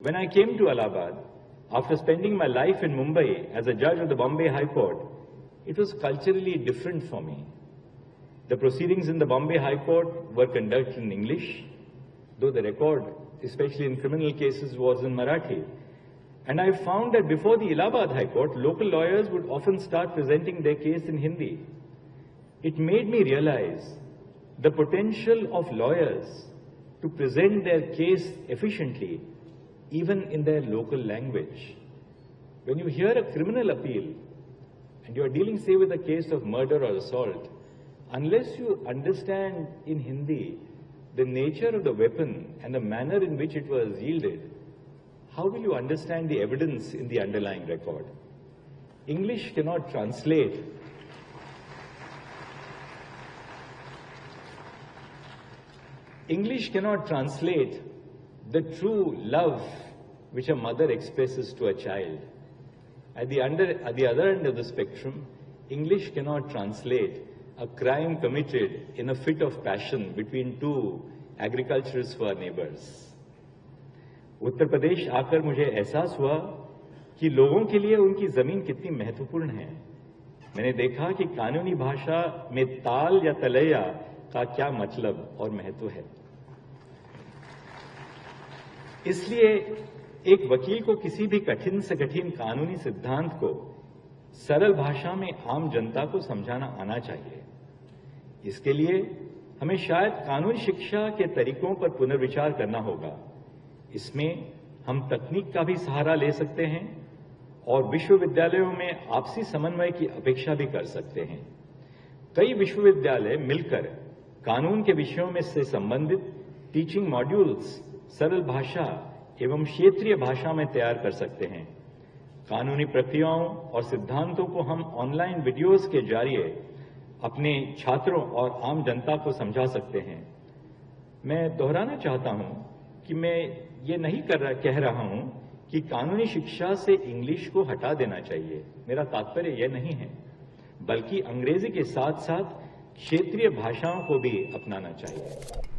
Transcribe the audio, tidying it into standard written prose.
When I came to Allahabad, after spending my life in Mumbai as a judge of the Bombay High Court, it was culturally different for me. The proceedings in the Bombay High Court were conducted in English, though the record, especially in criminal cases, was in Marathi. And I found that before the Allahabad High Court, local lawyers would often start presenting their case in Hindi. It made me realize the potential of lawyers to present their case efficiently, even in their local language. When you hear a criminal appeal, and you are dealing, say, with a case of murder or assault, unless you understand in Hindi the nature of the weapon and the manner in which it was wielded, how will you understand the evidence in the underlying record? English cannot translate. English cannot translate the true love which a mother expresses to a child. At the other end of the spectrum, English cannot translate a crime committed in a fit of passion between two agriculturists who are neighbors. Uttar Pradesh आकर मुझे एहसास हुआ कि लोगों के लिए उनकी जमीन कितनी महत्वपूर्ण है। मैंने देखा कि कानूनी भाषा में ताल या तलैया का क्या मतलब और महत्व है। इसलिए एक वकील को किसी भी कठिन से कठिन कानूनी सिद्धांत को सरल भाषा में आम जनता को समझाना आना चाहिए। इसके लिए हमें शायद कानूनी शिक्षा के तरीकों पर पुनर्विचार करना होगा। इसमें हम तकनीक का भी सहारा ले सकते हैं और विश्वविद्यालयों में आपसी समन्वय की अपेक्षा भी कर सकते हैं। कई विश्वविद्यालय मिलकर कानून के विषयों में से संबंधित टीचिंग मॉड्यूल्स सरल भाषा एवं क्षेत्रीय भाषा में तैयार कर सकते हैं। कानूनी प्रक्रियाओं और सिद्धांतों को हम ऑनलाइन वीडियोस के जरिए अपने छात्रों और आम जनता को समझा सकते हैं। मैं दोहराना चाहता हूं कि मैं ये नहीं कह रहा हूं कि कानूनी शिक्षा से इंग्लिश को हटा देना चाहिए। मेरा तात्पर्य यह नहीं है, बल्कि अंग्रेजी के साथ साथ क्षेत्रीय भाषाओं को भी अपनाना चाहिए।